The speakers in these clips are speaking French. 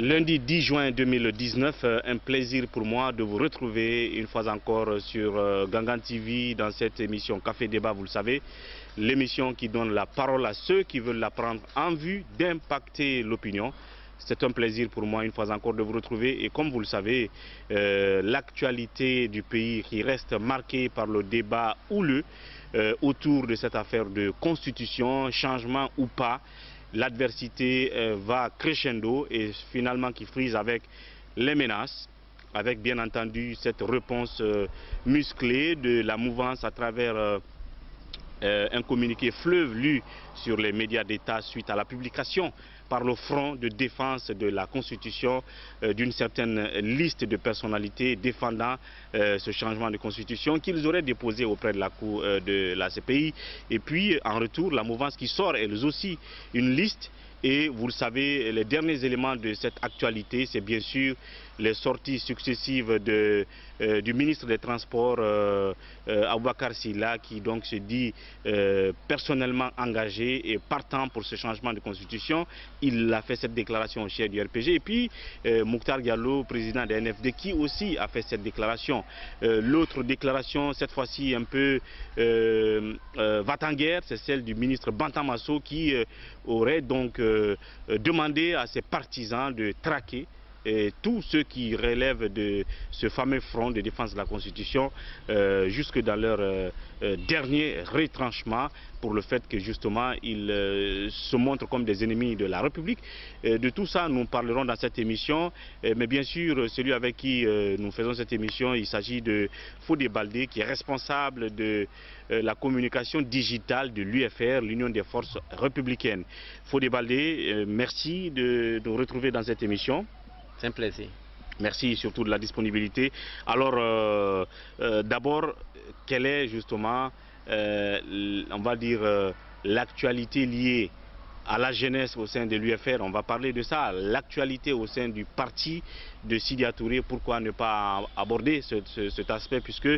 Lundi 10 juin 2019, un plaisir pour moi de vous retrouver une fois encore sur Gangan TV dans cette émission Café Débat, vous le savez, l'émission qui donne la parole à ceux qui veulent la prendre en vue d'impacter l'opinion. C'est un plaisir pour moi une fois encore de vous retrouver et comme vous le savez, l'actualité du pays qui reste marquée par le débat houleux autour de cette affaire de constitution, changement ou pas. L'adversité va crescendo et finalement qui frise avec les menaces, avec bien entendu cette réponse musclée de la mouvance à travers un communiqué fleuve lu sur les médias d'État suite à la publication par le Front de défense de la Constitution d'une certaine liste de personnalités défendant ce changement de Constitution qu'ils auraient déposé auprès de la Cour de la CPI. Et puis en retour, la mouvance qui sort elle aussi une liste. Et vous le savez, les derniers éléments de cette actualité, c'est bien sûr les sorties successives du ministre des Transports, Aboubakar Sylla, qui donc se dit personnellement engagé et partant pour ce changement de constitution. Il a fait cette déclaration au chef du RPG. Et puis, Mokhtar Diallo, président de NFD, qui aussi a fait cette déclaration. L'autre déclaration, cette fois-ci un peu va-t-en-guerre, c'est celle du ministre Bantamasso qui aurait donc demandé à ses partisans de traquer tous ceux qui relèvent de ce fameux front de défense de la Constitution jusque dans leur dernier retranchement pour le fait que justement ils se montrent comme des ennemis de la République. De tout ça nous parlerons dans cette émission, mais bien sûr celui avec qui nous faisons cette émission, il s'agit de Fodé Baldé qui est responsable de la communication digitale de l'UFR, l'Union des forces républicaines. Fodé Baldé, merci de nous retrouver dans cette émission. C'est un plaisir. Merci surtout de la disponibilité. Alors, d'abord, quelle est justement, on va dire, l'actualité liée à la jeunesse au sein de l'UFR? On va parler de ça, l'actualité au sein du parti de Sidya Touré. Pourquoi ne pas aborder cet aspect puisque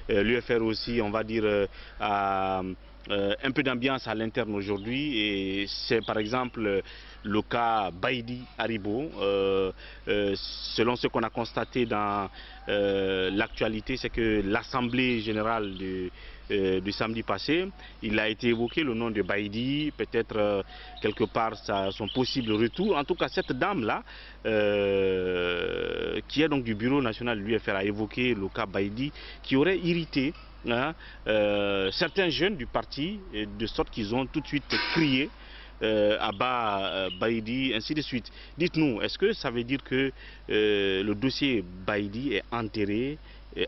l'UFR aussi, on va dire, a un peu d'ambiance à l'interne aujourd'hui et c'est par exemple le cas Baïdi Haribo. Selon ce qu'on a constaté dans l'actualité, c'est que l'Assemblée générale du samedi passé, il a été évoqué le nom de Baïdi, peut-être quelque part son possible retour. En tout cas, cette dame-là, qui est donc du bureau national de l'UFR, a évoqué le cas Baïdi, qui aurait irrité certains jeunes du parti, de sorte qu'ils ont tout de suite crié Abba Baïdi, ainsi de suite. Dites-nous, est-ce que ça veut dire que le dossier Baïdi est enterré,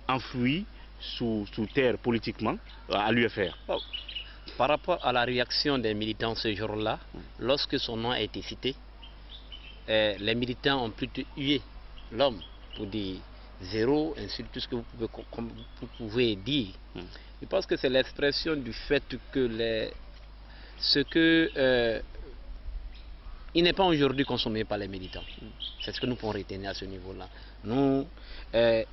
enfoui sous terre politiquement à l'UFR? Par rapport à la réaction des militants ce jour-là, lorsque son nom a été cité, les militants ont plutôt hué l'homme pour dire zéro, ainsi de tout ce que vous pouvez dire. Je pense que c'est l'expression du fait que il n'est pas aujourd'hui consommé par les militants. C'est ce que nous pouvons retenir à ce niveau-là.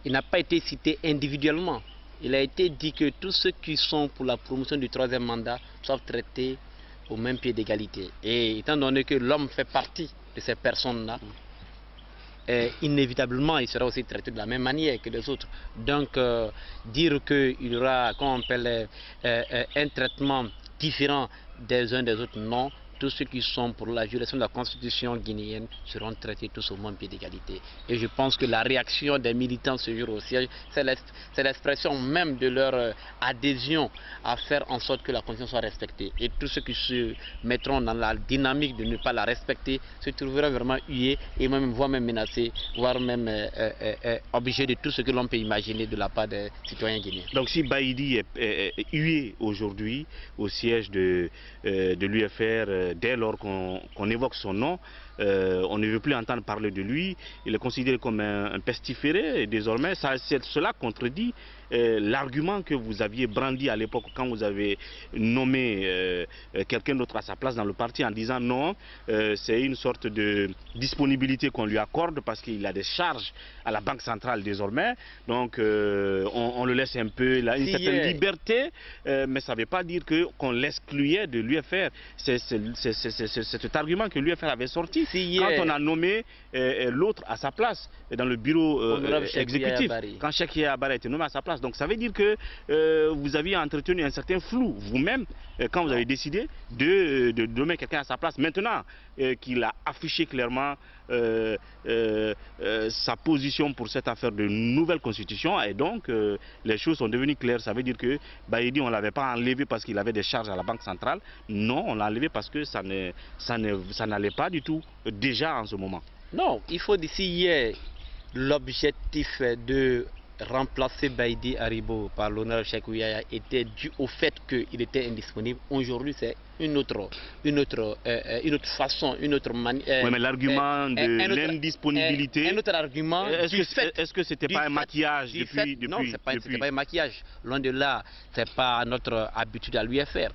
Il n'a pas été cité individuellement. Il a été dit que tous ceux qui sont pour la promotion du troisième mandat soient traités au même pied d'égalité. Et étant donné que l'homme fait partie de ces personnes-là, inévitablement il sera aussi traité de la même manière que les autres. Donc dire qu'il y aura, comme on appelle, un traitement différent des uns des autres, non. Tous ceux qui sont pour la violation de la constitution guinéenne seront traités tous au même pied d'égalité. Et je pense que la réaction des militants ce jour au siège, c'est l'expression même de leur adhésion à faire en sorte que la constitution soit respectée. Et tous ceux qui se mettront dans la dynamique de ne pas la respecter se trouveront vraiment hués et même, voire même menacés, voire même obligés de tout ce que l'on peut imaginer de la part des citoyens guinéens. Donc si Baïdi est hué aujourd'hui au siège de l'UFR, dès lors qu'on évoque son nom, on ne veut plus entendre parler de lui. Il est considéré comme un pestiféré et désormais cela contredit l'argument que vous aviez brandi à l'époque quand vous avez nommé quelqu'un d'autre à sa place dans le parti en disant non, c'est une sorte de disponibilité qu'on lui accorde parce qu'il a des charges à la Banque centrale désormais, donc on le laisse un peu, il a une certaine liberté, mais ça ne veut pas dire qu'on l'excluait de l'UFR. C'est cet argument que l'UFR avait sorti quand on a nommé l'autre à sa place dans le bureau exécutif, quand Cheikh Yaya Bara a été nommé à sa place. Donc ça veut dire que vous aviez entretenu un certain flou vous-même quand vous avez décidé de nommer quelqu'un à sa place. Maintenant qu'il a affiché clairement sa position pour cette affaire de nouvelle constitution, et donc les choses sont devenues claires. Ça veut dire que Baïdy, on ne l'avait pas enlevé parce qu'il avait des charges à la Banque centrale. Non, on l'a enlevé parce que ça n'allait pas du tout déjà en ce moment. Non, il faut d'ici hier l'objectif de remplacer Baïdy Haribo par l'honneur Cheikh Yaya était dû au fait qu'il était indisponible. Aujourd'hui, c'est une autre façon, une autre manière. Oui, mais l'argument de l'indisponibilité. Un autre argument. Est-ce que c'était pas un maquillage depuis? Non, c'était pas un maquillage. Loin de là, c'est pas notre habitude à lui faire.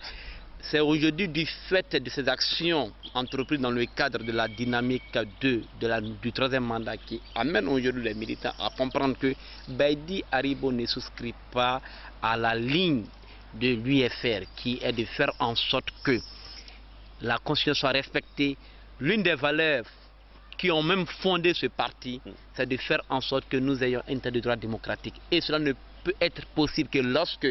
C'est aujourd'hui du fait de ces actions entreprises dans le cadre de la dynamique du troisième mandat qui amène aujourd'hui les militants à comprendre que Baïdy Haribo ne souscrit pas à la ligne de l'UFR qui est de faire en sorte que la Constitution soit respectée. L'une des valeurs qui ont même fondé ce parti, c'est de faire en sorte que nous ayons un état de droit démocratique. Et cela ne peut être possible que lorsque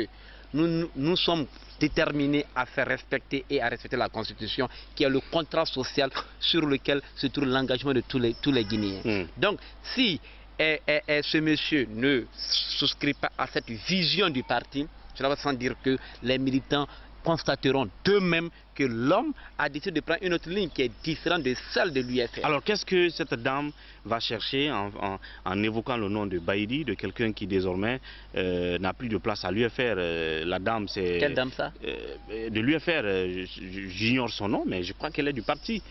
nous sommes déterminés à faire respecter et à respecter la Constitution, qui est le contrat social sur lequel se trouve l'engagement de tous les Guinéens. Donc, si ce monsieur ne souscrit pas à cette vision du parti, cela va sans dire que les militants constateront d'eux-mêmes que l'homme a décidé de prendre une autre ligne qui est différente de celle de l'UFR. Alors qu'est-ce que cette dame va chercher en évoquant le nom de Baïdy, de quelqu'un qui désormais n'a plus de place à l'UFR? La dame, c'est... Quelle dame ça? De l'UFR, j'ignore son nom, mais je crois qu'elle est du parti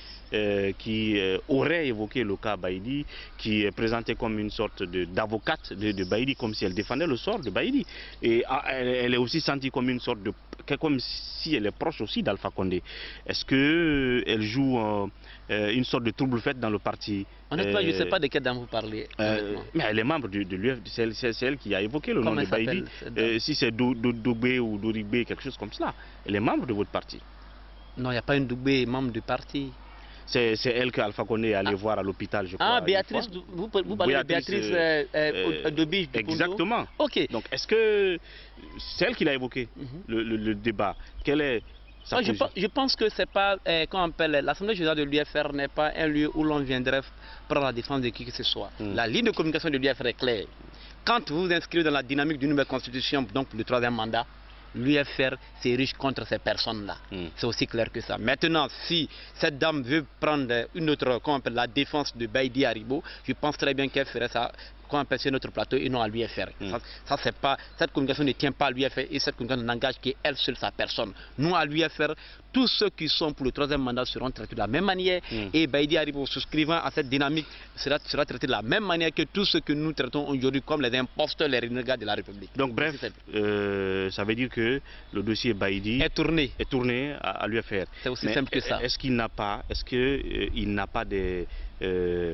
qui aurait évoqué le cas Baïdy, qui est présentée comme une sorte d'avocate de Baïdy, comme si elle défendait le sort de Baïdy. Et elle est aussi sentie comme une sorte de... comme si elle est proche aussi d'Alpha Condé. Est-ce qu'elle joue une sorte de trouble-fête dans le parti? Honnêtement, je ne sais pas de quelle dame vous parlez. Mais elle est membre de l'UF, c'est elle qui a évoqué le nom de Baïdy. Si c'est Doubé ou Doribé, quelque chose comme cela, elle est membre de votre parti? Non, il n'y a pas une Doubé membre du parti. C'est elle qu'Alpha Condé est allé voir à l'hôpital, je crois. Ah, Béatrice, vous parlez de Béatrice Dobige. Exactement. Ok. Donc, est-ce que c'est elle qui l'a évoqué, le débat? Quelle est sa position? Je pense que c'est pas, comment on appelle, l'Assemblée générale de l'UFR n'est pas un lieu où l'on viendrait prendre la défense de qui que ce soit. La ligne de communication de l'UFR est claire. Quand vous vous inscrivez dans la dynamique d'une nouvelle constitution, donc le troisième mandat, l'UFR s'érige contre ces personnes-là. C'est aussi clair que ça. Maintenant, si cette dame veut prendre une autre, comment on appelle, la défense de Baïdy Haribo, je pense très bien qu'elle ferait ça, qu'on appelle sur notre plateau et non à l'UFR. Ça c'est pas, cette communication ne tient pas à l'UFR et cette communication n'engage qu'elle seule sa personne. Nous à l'UFR, tous ceux qui sont pour le troisième mandat seront traités de la même manière et Baïdy Haribo souscrivant à cette dynamique sera traité de la même manière que tous ceux que nous traitons aujourd'hui comme les imposteurs, les renégats de la République. Donc bref, ça veut dire que le dossier Baïdy est tourné à l'UFR. C'est aussi simple que ça. Est-ce qu'il n'a pas, des,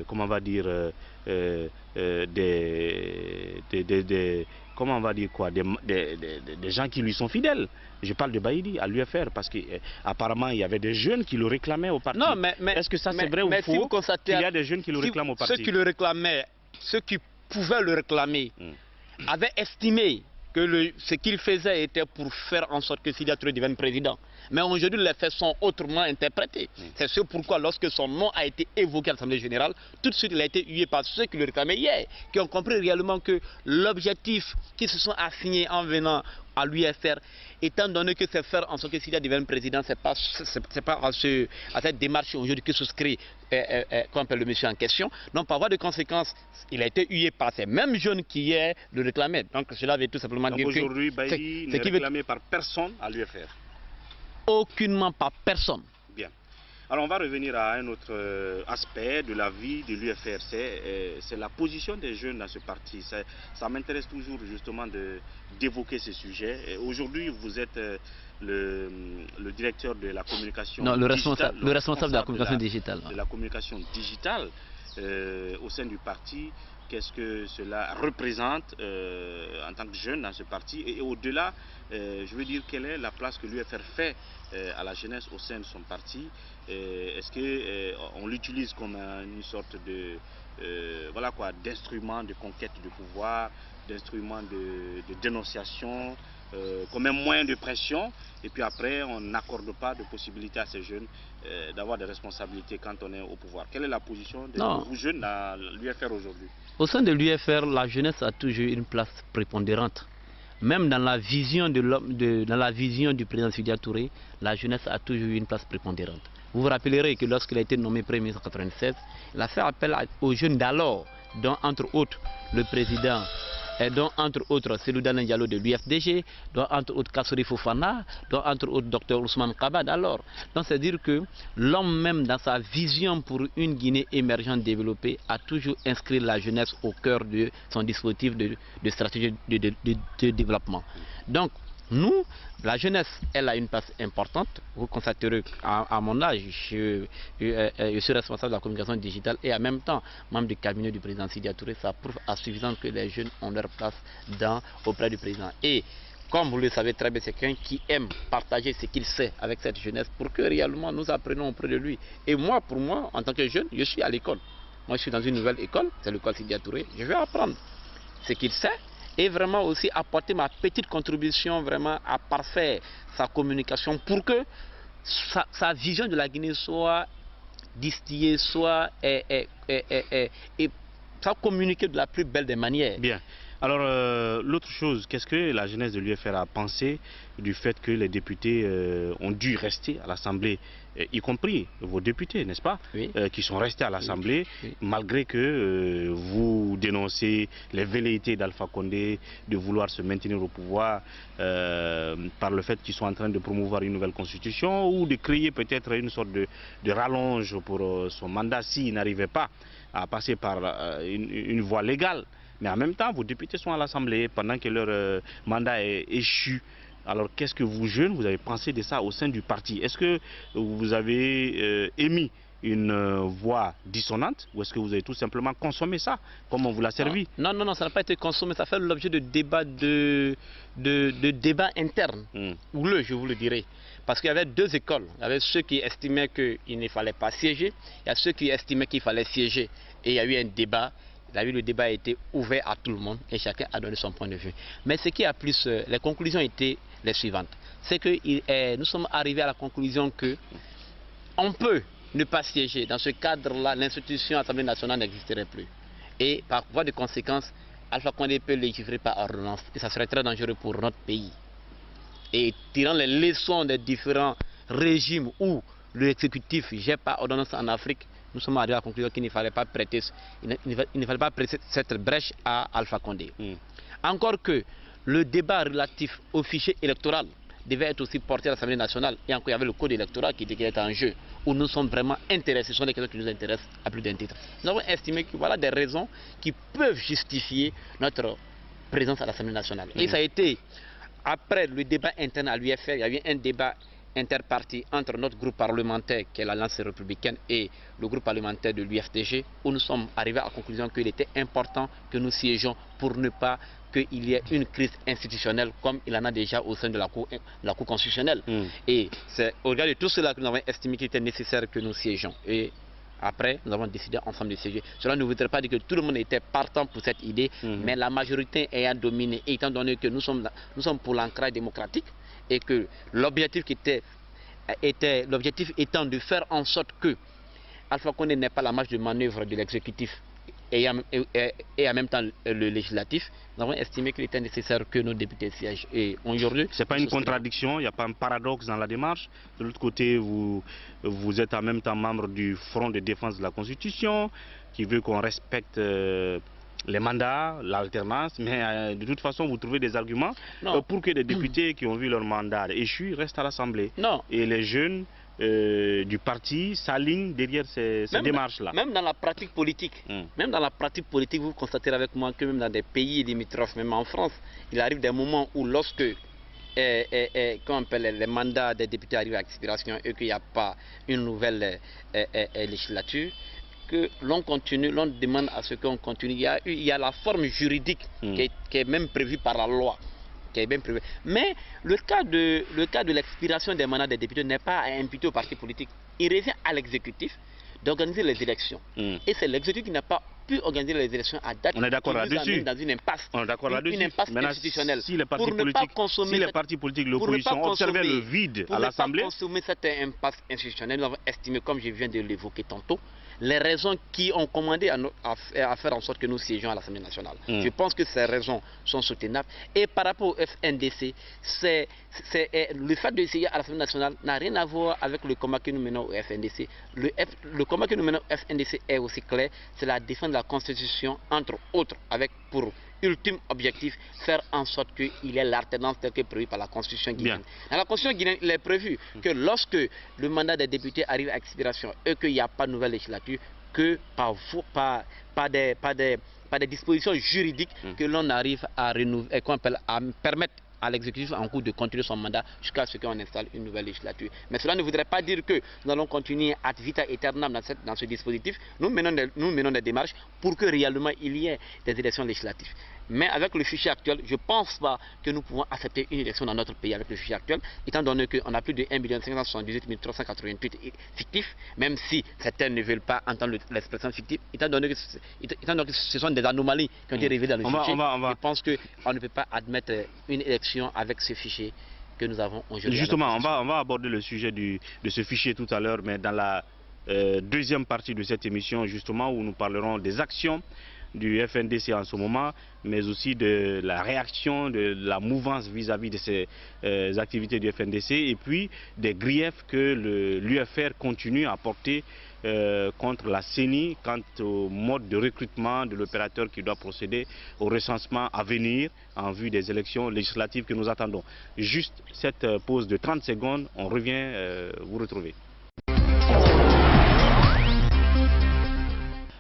comment on va dire, comment on va dire quoi, des gens qui lui sont fidèles. Je parle de Baïdy à l'UFR parce qu'apparemment il y avait des jeunes qui le réclamaient au parti. Non, mais est-ce que ça c'est vrai ou faux qu'il y a des jeunes qui le réclament au parti? Ceux qui le réclamaient, ceux qui pouvaient le réclamer, avaient estimé que ce qu'il faisait était pour faire en sorte que Sidi Touré devienne président. Mais aujourd'hui, les faits sont autrement interprétés. C'est ce pourquoi, lorsque son nom a été évoqué à l'Assemblée générale, tout de suite, il a été hué par ceux qui le réclamaient hier, qui ont compris réellement que l'objectif qu'ils se sont assignés en venant à l'UFR, étant donné que c'est faire en sorte que Sidi devienne président, c'est pas à cette démarche aujourd'hui que souscrit qu'on appelle le monsieur en question. Donc, par voie de conséquence, il a été hué par ces mêmes jeunes qui hier le réclamaient. Donc, cela veut tout simplement dire que... aujourd'hui, Baïdy n'est réclamé par personne à l'UFR? Aucunement par personne. Bien. Alors on va revenir à un autre aspect de la vie de l'UFRC, c'est la position des jeunes dans ce parti. Ça m'intéresse toujours justement d'évoquer ces sujets. Aujourd'hui, vous êtes le directeur de la communication non, digitale. Le responsable de la communication digitale. De la communication digitale au sein du parti. Qu'est-ce que cela représente en tant que jeune dans ce parti et au-delà, je veux dire, quelle est la place que l'UFR fait à la jeunesse au sein de son parti. Est-ce qu'on l'utilise comme une sorte de voilà quoi, d'instrument de conquête de pouvoir, d'instrument de dénonciation, comme un moyen de pression, et puis après on n'accorde pas de possibilité à ces jeunes d'avoir des responsabilités quand on est au pouvoir. Quelle est la position de vous jeunes dans l'UFR aujourd'hui? Au sein de l'UFR, la jeunesse a toujours une place prépondérante. Même dans la vision du président Sédia Touré, la jeunesse a toujours eu une place prépondérante. Vous vous rappellerez que lorsqu'il a été nommé Premier ministre en 1996, il a fait appel aux jeunes d'alors, dont entre autres le président, dont entre autres Cellou Dalein Diallo de l'UFDG, dont entre autres Kassori Fofana, dont entre autres Dr Ousmane Kabad alors. Donc c'est dire que l'homme même dans sa vision pour une Guinée émergente développée a toujours inscrit la jeunesse au cœur de son dispositif de stratégie de développement. Donc nous, la jeunesse, elle a une place importante. Vous constaterez à mon âge, je suis responsable de la communication digitale et en même temps membre du cabinet du président Sédia Touré. Ça prouve à suffisance que les jeunes ont leur place auprès du président. Et comme vous le savez très bien, c'est quelqu'un qui aime partager ce qu'il sait avec cette jeunesse pour que réellement nous apprenons auprès de lui. Et moi, pour moi, en tant que jeune, je suis à l'école. Moi, je suis dans une nouvelle école, c'est l'école Sédia Touré. Je vais apprendre ce qu'il sait. Et vraiment aussi apporter ma petite contribution vraiment à parfaire sa communication pour que sa vision de la Guinée soit distillée, soit et soit communiquée de la plus belle des manières. Bien. Alors, l'autre chose, qu'est-ce que la jeunesse de l'UFR a pensé du fait que les députés ont dû rester à l'Assemblée, y compris vos députés, n'est-ce pas, oui. Qui sont restés à l'Assemblée, oui. Malgré que vous dénoncez les velléités d'Alpha Condé de vouloir se maintenir au pouvoir par le fait qu'ils sont en train de promouvoir une nouvelle constitution ou de créer peut-être une sorte de rallonge pour son mandat s'il n'arrivait pas à passer par une voie légale. Mais en même temps, vos députés sont à l'Assemblée pendant que leur mandat est échu. Alors, qu'est-ce que vous, jeunes, vous avez pensé de ça au sein du parti? Est-ce que vous avez émis une voix dissonante ou est-ce que vous avez tout simplement consommé ça comme on vous l'a servi? Non, ça n'a pas été consommé. Ça fait l'objet de débats débats internes. Houleux, je vous le dirai. Parce qu'il y avait deux écoles. Il y avait ceux qui estimaient qu'il ne fallait pas siéger. Il y a ceux qui estimaient qu'il fallait siéger. Et il y a eu un débat. Le débat a été ouvert à tout le monde et chacun a donné son point de vue. Mais ce qui a plus, les conclusions étaient les suivantes. C'est que nous sommes arrivés à la conclusion que on peut ne pas siéger. Dans ce cadre-là, l'institution Assemblée nationale n'existerait plus. Et par voie de conséquence, Alpha Condé peut légiférer par ordonnance. Et ça serait très dangereux pour notre pays. Et tirant les leçons des différents régimes où l'exécutif gère par ordonnance en Afrique, nous sommes arrivés à la conclusion qu'il ne fallait pas prêter, cette brèche à Alpha Condé. Encore que le débat relatif au fichier électoral devait être aussi porté à l'Assemblée nationale. Et encore, il y avait le code électoral qui était en jeu, où nous sommes vraiment intéressés. Ce sont des questions qui nous intéressent à plus d'un titre. Nous avons estimé que voilà des raisons qui peuvent justifier notre présence à l'Assemblée nationale. Et ça a été, après le débat interne à l'UFR, il y a eu un débat interparti entre notre groupe parlementaire qui est l'Alliance républicaine et le groupe parlementaire de l'UFDG, où nous sommes arrivés à la conclusion qu'il était important que nous siégeons pour ne pas qu'il y ait une crise institutionnelle comme il en a déjà au sein de la Cour constitutionnelle. Et c'est au regard de tout cela que nous avons estimé qu'il était nécessaire que nous siégeons. Et après, nous avons décidé ensemble de siéger. Cela ne voudrait pas dire que tout le monde était partant pour cette idée, mais la majorité ayant dominé, étant donné que nous sommes pour l'ancrage démocratique, et que l'objectif étant de faire en sorte que Alpha Condé n'ait pas la marge de manœuvre de l'exécutif et en même temps le législatif, nous avons estimé qu'il était nécessaire que nos députés siègent. Et aujourd'hui, c'est pas une contradiction, il n'y a pas un paradoxe dans la démarche. De l'autre côté, vous êtes en même temps membre du Front de défense de la Constitution, qui veut qu'on respecte les mandats, l'alternance, mais de toute façon, vous trouvez des arguments pour que les députés qui ont vu leur mandat échu restent à l'Assemblée. Non. Et les jeunes du parti s'aligne derrière ces démarches-là. Même dans la pratique politique, vous constaterez avec moi que même dans des pays limitrophes, même en France, il arrive des moments où lorsque les mandats des députés arrivent à expiration et qu'il n'y a pas une nouvelle législature, que l'on continue, l'on demande à ce qu'on continue. Il y a la forme juridique qui est même prévue par la loi. Mais le cas de l'expiration des mandats des députés n'est pas à imputer au parti politique. Il revient à l'exécutif d'organiser les élections. Et c'est l'exécutif qui n'a pas pu organiser les élections à date. On est d'accord là-dessus. Dans une impasse. On est d'accord là-dessus. Une impasse institutionnelle. Si les partis politiques, l'opposition observaient le vide à l'Assemblée. Pour ne pas consommer cette impasse institutionnelle, nous avons estimé, comme je viens de l'évoquer tantôt, les raisons qui ont commandé à faire en sorte que nous siégeons à l'Assemblée nationale. Je pense que ces raisons sont soutenables. Et par rapport au FNDC, le fait de siéger à l'Assemblée nationale n'a rien à voir avec le combat que nous menons au FNDC. Le combat que nous menons au FNDC est aussi clair, c'est la défense de la Constitution, entre autres, avec pour ultime objectif, faire en sorte qu'il y ait l'alternance telle que prévue par la Constitution guinéenne. Dans la Constitution guinéenne, il est prévu que lorsque le mandat des députés arrive à expiration et qu'il n'y a pas de nouvelle législature, que par des dispositions juridiques que l'on arrive à renouveler, à permettre à l'exécutif en cours de continuer son mandat jusqu'à ce qu'on installe une nouvelle législature. Mais cela ne voudrait pas dire que nous allons continuer ad vitam aeternam dans ce dispositif. Nous menons des démarches pour que réellement il y ait des élections législatives. Mais avec le fichier actuel, je ne pense pas que nous pouvons accepter une élection dans notre pays avec le fichier actuel, étant donné qu'on a plus de 1 578 388 fictifs, même si certains ne veulent pas entendre l'expression fictive, étant donné que ce sont des anomalies qui ont été révélées dans le fichier. Je pense qu'on ne peut pas admettre une élection avec ce fichier que nous avons aujourd'hui. Justement, on va aborder le sujet de ce fichier tout à l'heure, mais dans la deuxième partie de cette émission, justement, où nous parlerons des actions du FNDC en ce moment, mais aussi de la réaction de la mouvance vis-à-vis de ces activités du FNDC et puis des griefs que l'UFR continue à porter contre la CENI quant au mode de recrutement de l'opérateur qui doit procéder au recensement à venir en vue des élections législatives que nous attendons. Juste cette pause de 30 secondes, on revient vous retrouver.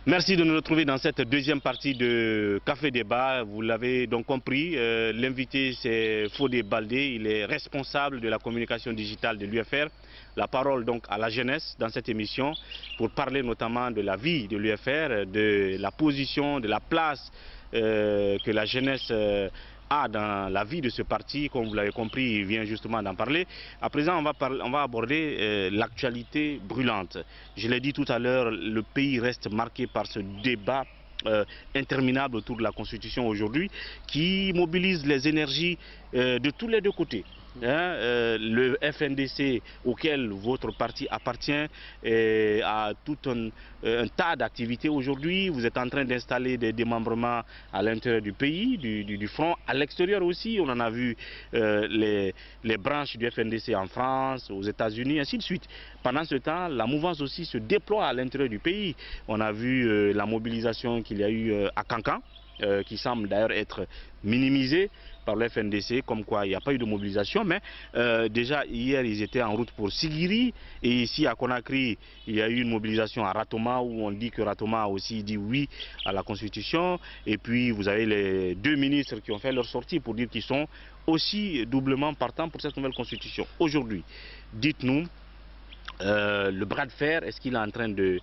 Merci de nous retrouver dans cette deuxième partie de Café Débat. Vous l'avez donc compris, l'invité c'est Fodé Baldé, il est responsable de la communication digitale de l'UFR. La parole donc à la jeunesse dans cette émission pour parler notamment de la vie de l'UFR, de la position, de la place que la jeunesse dans la vie de ce parti. Comme vous l'avez compris, il vient justement d'en parler. À présent, on va aborder l'actualité brûlante. Je l'ai dit tout à l'heure, le pays reste marqué par ce débat interminable autour de la Constitution aujourd'hui, qui mobilise les énergies de tous les deux côtés. Le FNDC auquel votre parti appartient a tout un tas d'activités aujourd'hui. Vous êtes en train d'installer des démembrements à l'intérieur du pays, du front, à l'extérieur aussi. On en a vu les branches du FNDC en France, aux États-Unis, ainsi de suite. Pendant ce temps, la mouvance aussi se déploie à l'intérieur du pays. On a vu la mobilisation qu'il y a eu à Cancan, qui semble d'ailleurs être minimisée par le FNDC, comme quoi il n'y a pas eu de mobilisation, mais déjà hier ils étaient en route pour Sigiri, et ici à Conakry il y a eu une mobilisation à Ratoma où on dit que Ratoma a aussi dit oui à la Constitution, et puis vous avez les deux ministres qui ont fait leur sortie pour dire qu'ils sont aussi doublement partants pour cette nouvelle Constitution. Aujourd'hui, dites-nous, le bras de fer, est-ce qu'il est en train de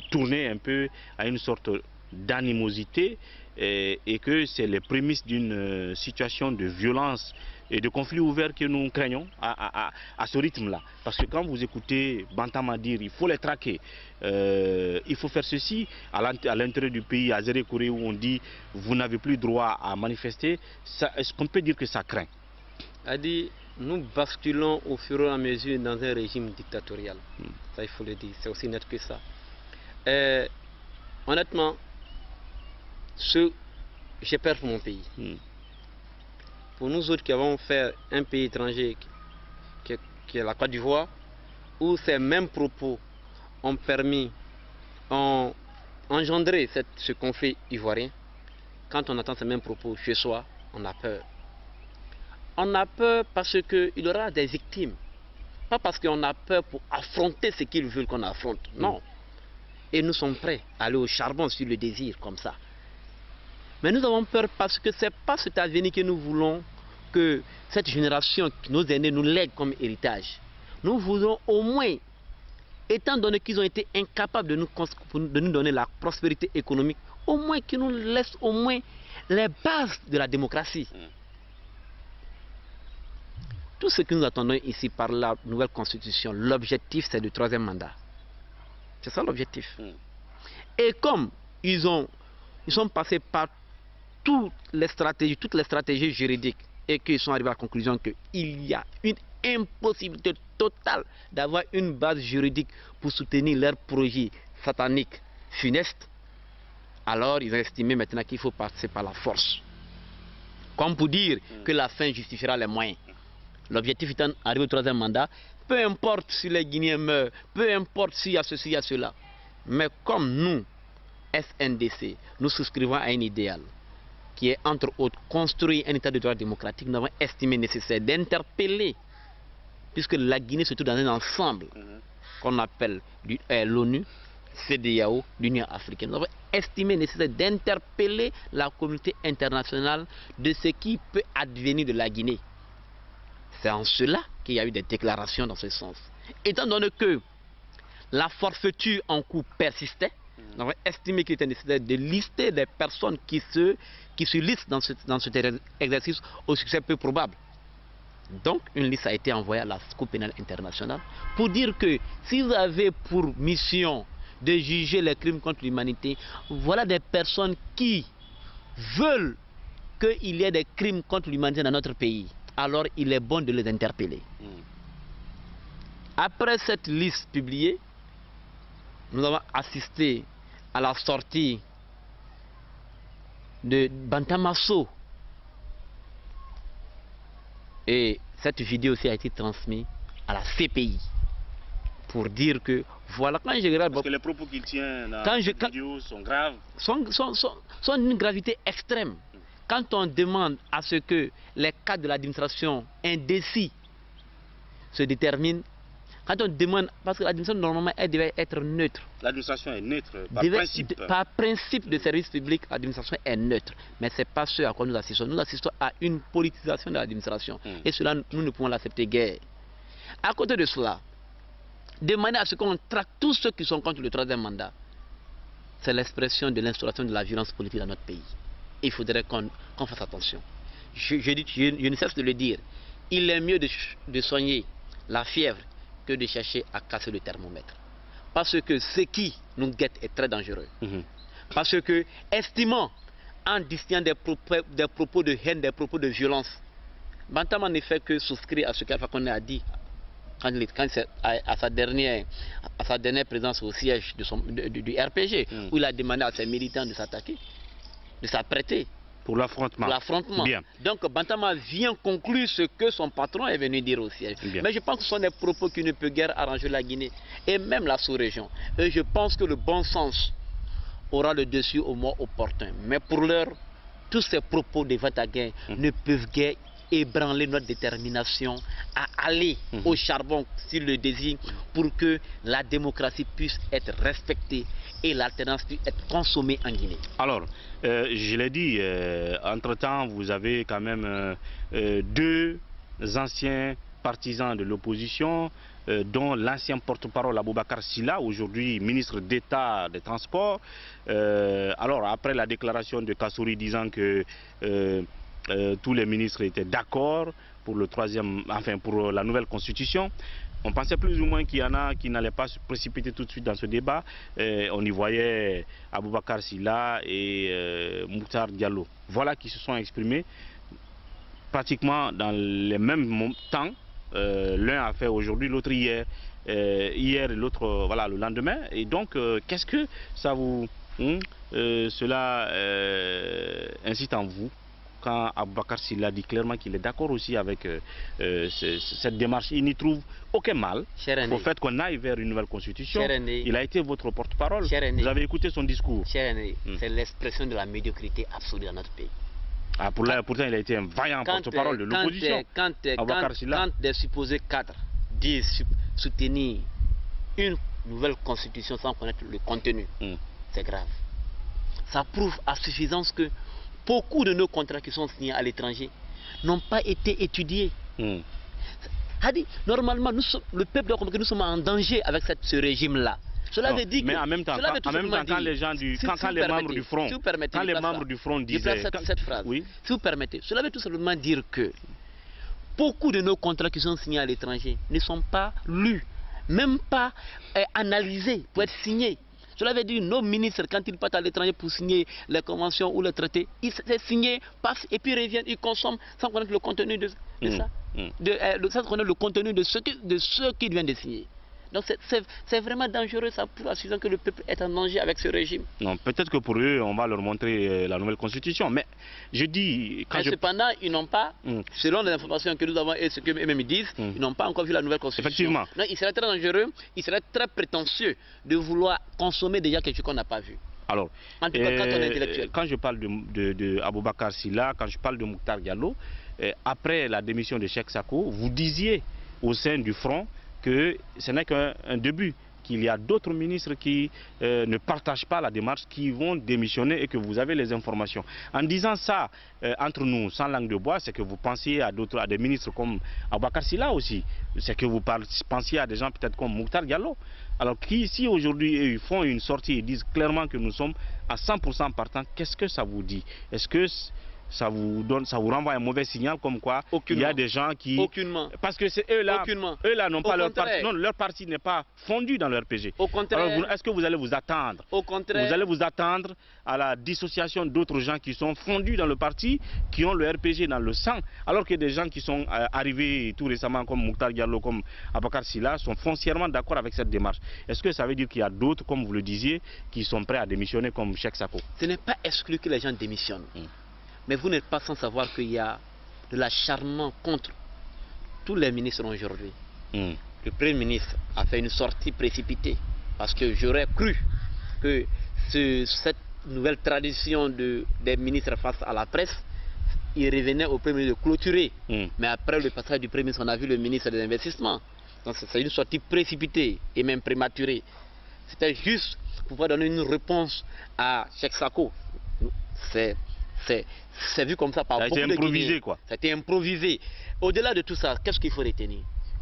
tourner un peu à une sorte d'animosité et que c'est les prémices d'une situation de violence et de conflit ouvert que nous craignons à ce rythme-là? Parce que quand vous écoutez Bantama dire il faut les traquer, il faut faire ceci, à l'intérieur du pays, à Zérékouré où on dit vous n'avez plus droit à manifester, est-ce qu'on peut dire que ça craint? Adi, nous basculons au fur et à mesure dans un régime dictatorial. Ça, il faut le dire, c'est aussi net que ça. Honnêtement, j'ai peur pour mon pays. Pour nous autres qui avons fait un pays étranger qui est la Côte d'Ivoire, où ces mêmes propos ont engendré ce conflit ivoirien, quand on entend ces mêmes propos chez soi, on a peur. On a peur parce qu'il y aura des victimes. Pas parce qu'on a peur pour affronter ce qu'ils veulent qu'on affronte. Non. Et nous sommes prêts à aller au charbon sur le désir, comme ça. Mais nous avons peur parce que ce n'est pas cet avenir que nous voulons que cette génération, nos aînés, nous lègue comme héritage. Nous voulons au moins, étant donné qu'ils ont été incapables de nous donner la prospérité économique, au moins qu'ils nous laissent au moins les bases de la démocratie. Tout ce que nous attendons ici par la nouvelle constitution, l'objectif c'est le 3e mandat. C'est ça l'objectif. Et comme ils sont passés par toutes les stratégies juridiques et qu'ils sont arrivés à la conclusion qu'il y a une impossibilité totale d'avoir une base juridique pour soutenir leur projet satanique funeste, alors ils ont estimé maintenant qu'il faut passer par la force. Comme pour dire que la fin justifiera les moyens. L'objectif étant d'arriver au 3e mandat, peu importe si les Guinéens meurent, peu importe s'il y a ceci, il y a cela. Mais comme nous, SNDC, nous souscrivons à un idéal qui est entre autres construire un état de droit démocratique, nous avons estimé nécessaire d'interpeller, puisque la Guinée se trouve dans un ensemble qu'on appelle l'ONU, CEDEAO, l'Union africaine. Nous avons estimé nécessaire d'interpeller la communauté internationale de ce qui peut advenir de la Guinée. C'est en cela qu'il y a eu des déclarations dans ce sens. Étant donné que la forfaiture en cours persistait, nous avons estimé qu'il était nécessaire de lister des personnes qui se listent dans cet exercice au succès peu probable. Donc, une liste a été envoyée à la Cour pénale internationale pour dire que si vous avez pour mission de juger les crimes contre l'humanité, voilà des personnes qui veulent qu'il y ait des crimes contre l'humanité dans notre pays. Alors il est bon de les interpeller. Après cette liste publiée, nous avons assisté à la sortie de Bantamasso. Et cette vidéo aussi a été transmise à la CPI pour dire que voilà, quand je regarde... Parce que les propos qu'il tient dans la vidéo sont graves. Sont d'une gravité extrême. Quand on demande à ce que les cadres de l'administration indécis se déterminent, quand on demande, parce que l'administration normalement elle devait être neutre. L'administration est neutre par principe. Par principe de service public, l'administration est neutre. Mais ce n'est pas ce à quoi nous assistons. Nous assistons à une politisation de l'administration. Et cela, nous ne pouvons l'accepter guère. À côté de cela, demander à ce qu'on traque tous ceux qui sont contre le 3e mandat, c'est l'expression de l'instauration de la violence politique dans notre pays. Il faudrait qu'on fasse attention. Je ne cesse de le dire. Il est mieux de soigner la fièvre que de chercher à casser le thermomètre. Parce que ce qui nous guette est très dangereux. Parce que, estimant, en distinguant des propos de haine, des propos de violence, Bantama ne fait que souscrire à ce qu'Alpha Condé a dit quand à sa dernière présence au siège du RPG, où il a demandé à ses militants de s'attaquer, de s'apprêter pour l'affrontement. Donc Bantama vient conclure ce que son patron est venu dire au siège. Mais je pense que ce sont des propos qui ne peuvent guère arranger la Guinée et même la sous-région. Et je pense que le bon sens aura le dessus au moment opportun. Mais pour l'heure, tous ces propos de Vataguin ne peuvent guère ébranler notre détermination à aller au charbon sur le désir pour que la démocratie puisse être respectée et l'alternance puisse être consommée en Guinée. Alors, je l'ai dit, entre-temps, vous avez quand même deux anciens partisans de l'opposition, dont l'ancien porte-parole Aboubacar Silla, aujourd'hui ministre d'État des Transports. Alors, après la déclaration de Kassouri disant que tous les ministres étaient d'accord pour pour la nouvelle constitution. On pensait plus ou moins qu'il y en a qui n'allaient pas se précipiter tout de suite dans ce débat. On y voyait Aboubacar Silla et Moukhtar Diallo. Voilà qui se sont exprimés pratiquement dans les mêmes temps. L'un a fait aujourd'hui, l'autre hier. Hier et l'autre voilà, le lendemain. Et donc, qu'est-ce que ça vous... cela incite en vous quand Aboubacar Silla dit clairement qu'il est d'accord aussi avec cette démarche, il n'y trouve aucun mal au fait qu'on aille vers une nouvelle constitution. Il a été votre porte-parole. Vous avez écouté son discours. C'est l'expression de la médiocrité absolue dans notre pays. Ah, pourtant, il a été un vaillant porte-parole de l'opposition. Quand des supposés cadres disent soutenir une nouvelle constitution sans connaître le contenu, c'est grave. Ça prouve à suffisance que beaucoup de nos contrats qui sont signés à l'étranger n'ont pas été étudiés. Normalement, le peuple doit comprendre que nous sommes en danger avec ce régime-là. Cela veut dire mais en même temps, quand les gens quand les membres du front, quand les membres du front disaient cette phrase, oui. Si vous permettez, cela veut tout simplement dire que beaucoup de nos contrats qui sont signés à l'étranger ne sont pas lus, même pas analysés pour être signés. Cela veut dire nos ministres, quand ils partent à l'étranger pour signer les conventions ou les traités, ils signent, passent et puis reviennent, ils consomment sans connaître le contenu de ça, sans connaître le contenu de ce qu'ils viennent de signer. Donc c'est vraiment dangereux, ça prouve à suffisance que le peuple est en danger avec ce régime. Non, peut-être que pour eux, on va leur montrer la nouvelle constitution, mais je dis... Cependant, ils n'ont pas, selon les informations que nous avons et ce qu'eux-mêmes disent, ils n'ont pas encore vu la nouvelle constitution. Effectivement. Donc, il serait très dangereux, il serait très prétentieux de vouloir consommer déjà quelque chose qu'on n'a pas vu. Alors, en tout cas, quand on est intellectuel. Quand je parle de Aboubacar Sylla, quand je parle de Mokhtar Diallo, après la démission de Cheikh Sako, vous disiez au sein du front que ce n'est qu'un début, qu'il y a d'autres ministres qui ne partagent pas la démarche, qui vont démissionner et que vous avez les informations. En disant ça, entre nous, sans langue de bois, c'est que vous pensiez à des ministres comme Aboubacar Sylla aussi. C'est que vous pensiez à des gens peut-être comme Mokhtar Diallo. Alors si aujourd'hui ils font une sortie et disent clairement que nous sommes à 100% partants, qu'est-ce que ça vous dit? Est-ce que ça vous renvoie un mauvais signal comme quoi il y a des gens qui... Aucunement. Parce que c'est eux-là n'ont pas leur parti. Non, leur parti n'est pas fondu dans leur RPG. Au contraire. Est-ce que vous allez vous attendre? Au contraire. Vous allez vous attendre à la dissociation d'autres gens qui sont fondus dans le parti, qui ont le RPG dans le sang, alors que des gens qui sont arrivés tout récemment comme Mokhtar Diallo, comme Aboubacar Sylla, sont foncièrement d'accord avec cette démarche. Est-ce que ça veut dire qu'il y a d'autres, comme vous le disiez, qui sont prêts à démissionner comme Cheikh Sako? Ce n'est pas exclu que les gens démissionnent. Mais vous n'êtes pas sans savoir qu'il y a de l'acharnement contre tous les ministres aujourd'hui. Le Premier ministre a fait une sortie précipitée parce que j'aurais cru que cette nouvelle tradition des ministres face à la presse, il revenait au Premier ministre de clôturer. Mais après le passage du Premier ministre, on a vu le ministre des Investissements. Donc c'est une sortie précipitée et même prématurée. C'était juste pour pouvoir donner une réponse à Cheikh Sako. C'est vu comme ça par beaucoup de Guinéens. Ça a été improvisé, quoi. Ça a été improvisé. Au-delà de tout ça, qu'est-ce qu'il faut retenir?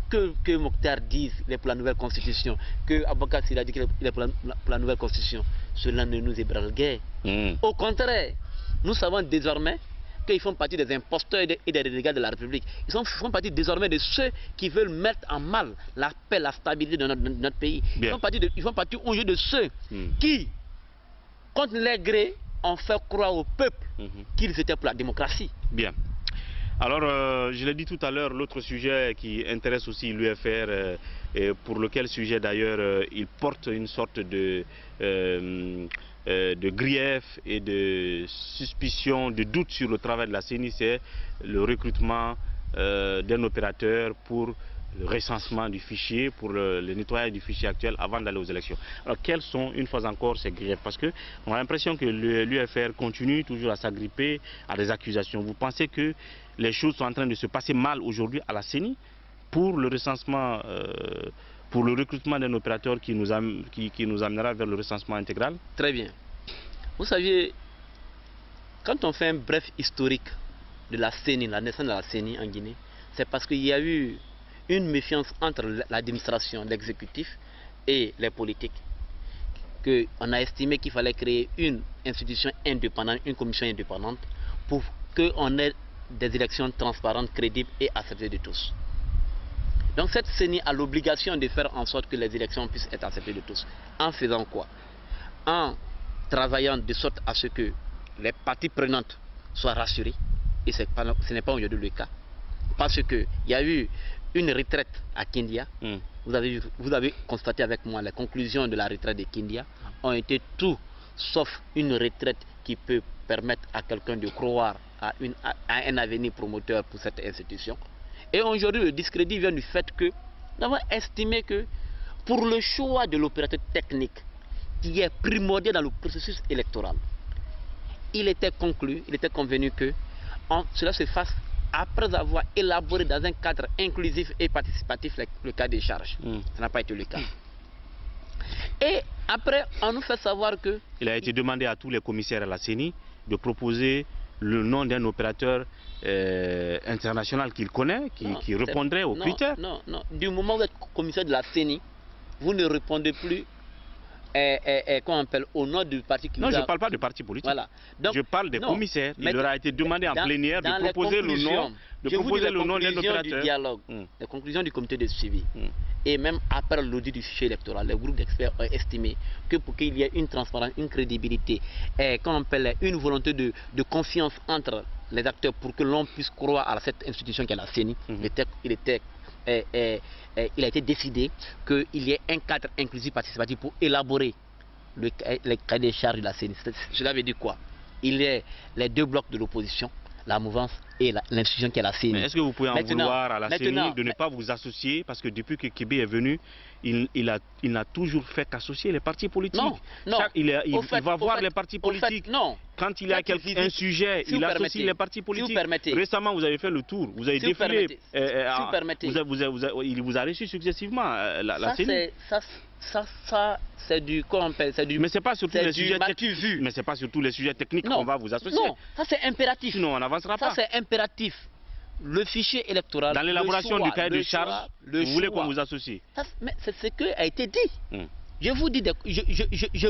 Que Mokhtar dise qu'il est pour la nouvelle constitution, que Aboubacar Sylla dit qu'il est pour la nouvelle constitution, cela ne nous ébranle guère. Au contraire, nous savons désormais qu'ils font partie des imposteurs et des renégats de la République. Ils font partie désormais de ceux qui veulent mettre en mal la paix, la stabilité de notre pays. Ils font partie au jeu de ceux qui, contre les gré, ont fait croire au peuple qu'ils étaient pour la démocratie. Bien. Alors, je l'ai dit tout à l'heure, l'autre sujet qui intéresse aussi l'UFR, et pour lequel sujet d'ailleurs il porte une sorte de grief et de suspicion, de doute sur le travail de la CENI, c'est le recrutement d'un opérateur pour le recensement du fichier, pour le nettoyage du fichier actuel avant d'aller aux élections. Alors quels sont une fois encore ces griefs? Parce qu'on a l'impression que l'UFR continue toujours à s'agripper à des accusations. Vous pensez que les choses sont en train de se passer mal aujourd'hui à la CENI pour le recensement, pour le recrutement d'un opérateur qui nous amènera vers le recensement intégral? Très bien. Vous savez, quand on fait un bref historique de la CENI, la naissance de la CENI en Guinée, c'est parce qu'il y a eu une méfiance entre l'administration, l'exécutif et les politiques. On a estimé qu'il fallait créer une institution indépendante, une commission indépendante, pour qu'on ait des élections transparentes, crédibles et acceptées de tous. Donc cette CENI a l'obligation de faire en sorte que les élections puissent être acceptées de tous. En faisant quoi? En travaillant de sorte à ce que les parties prenantes soient rassurées, et ce n'est pas aujourd'hui le cas. Parce qu'il y a eu une retraite à Kindia. Vous avez constaté avec moi les conclusions de la retraite de Kindia ont été tout sauf une retraite qui peut permettre à quelqu'un de croire à un avenir promoteur pour cette institution. Et aujourd'hui, le discrédit vient du fait que nous avons estimé que pour le choix de l'opérateur technique qui est primordial dans le processus électoral, il était convenu que cela se fasse après avoir élaboré dans un cadre inclusif et participatif le cas des charges. Ça n'a pas été le cas. Et après, on nous fait savoir que... Il a été demandé à tous les commissaires à la CENI de proposer le nom d'un opérateur international qu'il connaît, qui répondrait aux critères. Non. Du moment où vous êtes commissaire de la CENI, vous ne répondez plus qu'on appelle au nom du parti qui... Non, je ne parle pas de parti politique. Voilà. Donc, je parle des commissaires. Il leur a été demandé en plénière de proposer le nom, d'un opérateur. Du dialogue, les conclusions du comité de suivi. Et même après l'audit du fichier électoral, les groupes d'experts ont estimé que pour qu'il y ait une transparence, une crédibilité, qu'on appelle une volonté de confiance entre les acteurs pour que l'on puisse croire à cette institution qu'est la CENI, il a été décidé qu'il y ait un cadre inclusif participatif pour élaborer les cahiers des charges de la CENI. Cela veut dire quoi? Il y a les deux blocs de l'opposition, la mouvance et l'institution qui est la CENI. Est-ce que vous pouvez en vouloir à la CENI de ne pas vous associer? Parce que depuis que Kébé est venu, il n'a toujours fait qu'associer les partis politiques. Non. Il va voir les partis politiques. Non. Quand il y a un sujet, il associe les partis politiques. Récemment, vous avez fait le tour, vous avez défilé. Il vous a reçu successivement, la CENI. Ça, c'est du... Mais ce n'est pas sur tous les sujets techniques. Mais c'est pas sur tous les sujets techniques qu'on va vous associer. Non, ça c'est impératif. Sinon, on n'avancera pas. Ça c'est impératif. Le fichier électoral... Dans l'élaboration du cahier de charges, vous voulez qu'on vous associe? Mais c'est ce qui a été dit. Je vous dis...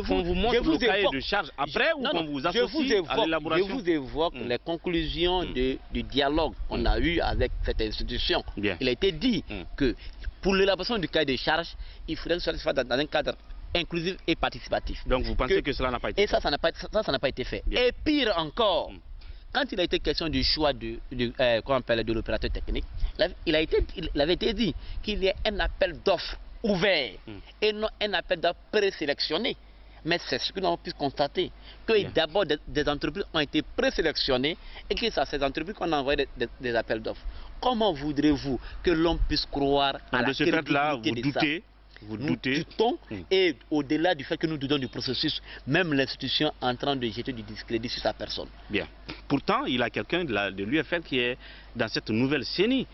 On vous montre le cahier de charges après ou qu'on vous associe à l'élaboration? Je vous évoque les conclusions du dialogue qu'on a eu avec cette institution. Bien. Il a été dit que pour l'élaboration du cahier de charges, il faudrait que ce soit dans un cadre inclusif et participatif. Donc vous pensez que cela n'a pas été fait? Et ça n'a pas été fait. Bien. Et pire encore, quand il a été question du choix de l'opérateur technique, il avait été dit qu'il y ait un appel d'offres ouvert et non un appel d'offres présélectionné. Mais c'est ce que nous avons pu constater, que d'abord des entreprises ont été présélectionnées et que c'est ces entreprises qu'on a envoyé des appels d'offres. Comment voudrez-vous que l'on puisse croire à la crédibilité de ça? Vous nous doutons, et au-delà du fait que nous doutons du processus, même l'institution est en train de jeter du discrédit sur sa personne. Bien. Pourtant, il y a quelqu'un de l'UFR qui est dans cette nouvelle CENI.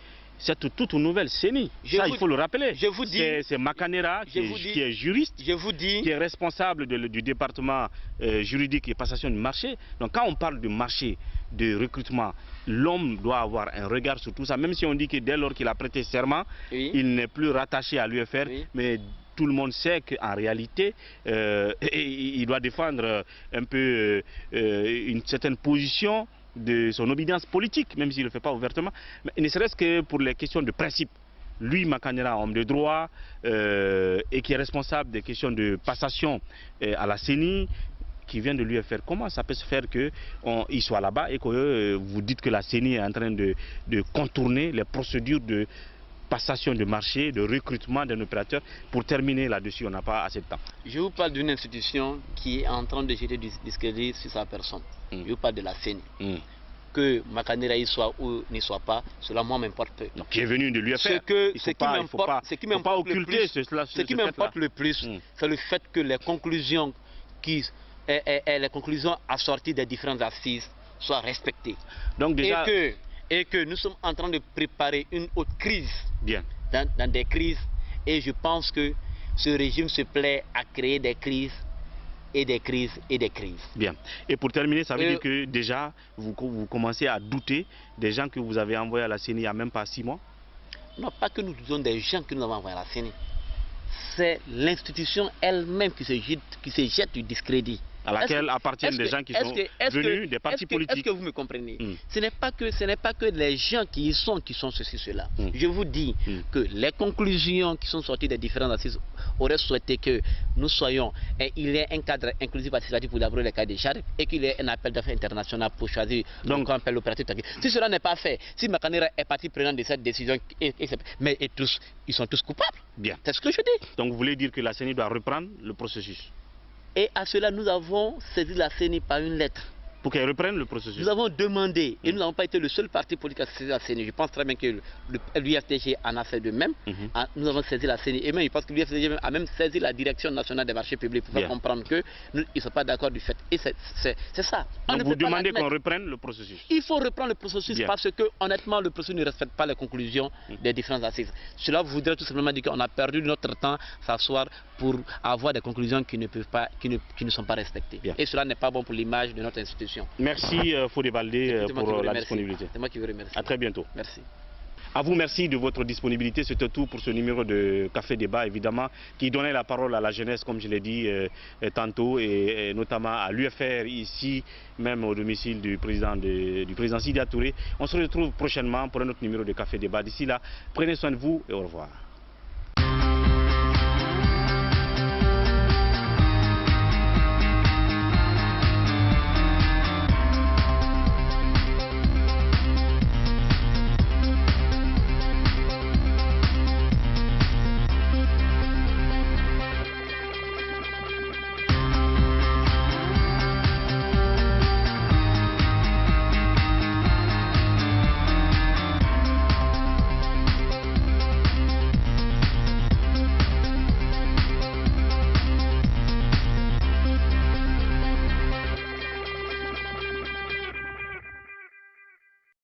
Cette toute nouvelle CENI. Ça, il faut le rappeler. Je vous dis, c'est Makanera qui est juriste, je vous dis, qui est responsable du département juridique et passation du marché. Donc quand on parle de marché, de recrutement, l'homme doit avoir un regard sur tout ça, même si on dit que dès lors qu'il a prêté serment, il n'est plus rattaché à l'UFR, mais tout le monde sait qu'en réalité, il doit défendre un peu une certaine position de son obédience politique, même s'il ne le fait pas ouvertement, mais ne serait-ce que pour les questions de principe. Lui, Makanera, homme de droit, et qui est responsable des questions de passation à la CENI, qui vient de l'UFR, comment ça peut se faire qu'il soit là-bas et que vous dites que la CENI est en train de contourner les procédures de passation de marché, de recrutement d'un opérateur? Pour terminer là-dessus, on n'a pas assez de temps. Je vous parle d'une institution qui est en train de jeter du discrédit sur sa personne. Je vous parle de la CENI. Que Makanera y soit ou n'y soit pas, cela moi m'importe peu. Donc, qui est venu de l'UFR. Ce qui m'importe le plus, c'est le fait que les conclusions assorties des différentes assises soient respectées. Donc déjà... Et que nous sommes en train de préparer une autre crise. Bien. Dans des crises. Et je pense que ce régime se plaît à créer des crises et des crises et des crises. Bien. Et pour terminer, ça veut dire que déjà, vous commencez à douter des gens que vous avez envoyés à la CENI il n'y a même pas 6 mois? Non, pas que nous doutons des gens que nous avons envoyés à la CENI. C'est l'institution elle-même qui se jette du discrédit. À laquelle appartiennent des gens qui sont venus des partis politiques. Est-ce que vous me comprenez? Ce n'est pas que les gens qui y sont ceci, cela. Je vous dis que les conclusions qui sont sorties des différentes assises auraient souhaité que nous soyons, il y ait un cadre inclusif participatif pour élaborer les cas des charges et qu'il y ait un appel d'affaires international pour choisir l'opérateur technique. Si cela n'est pas fait, si Makanera est partie prenante de cette décision, mais ils sont tous coupables. Bien. C'est ce que je dis. Donc vous voulez dire que la CENI doit reprendre le processus? Et à cela, nous avons saisi la CENI par une lettre. pour qu'elle reprenne le processus. Nous avons demandé, et nous n'avons pas été le seul parti politique à saisir la CENI. Je pense très bien que l'UFDG en a fait de même. Nous avons saisi la CENI. Et même, je pense que l'UFDG a même saisi la Direction nationale des marchés publics pour faire comprendre qu'ils ne sont pas d'accord du fait. Et c'est ça. Donc vous demandez qu'on reprenne le processus? Il faut reprendre le processus parce que, honnêtement, le processus ne respecte pas les conclusions des différentes assises. Cela voudrait tout simplement dire qu'on a perdu notre temps s'asseoir pour avoir des conclusions qui ne sont pas respectées. Et cela n'est pas bon pour l'image de notre institution. Merci Fodé Baldé pour la disponibilité. C'est moi qui vous remercie. À très bientôt. Merci. À vous, merci de votre disponibilité. C'était tout pour ce numéro de Café Débat, évidemment, qui donnait la parole à la jeunesse, comme je l'ai dit tantôt, et notamment à l'UFR, ici, même au domicile du président Sidya Touré. On se retrouve prochainement pour un autre numéro de Café Débat. D'ici là, prenez soin de vous et au revoir.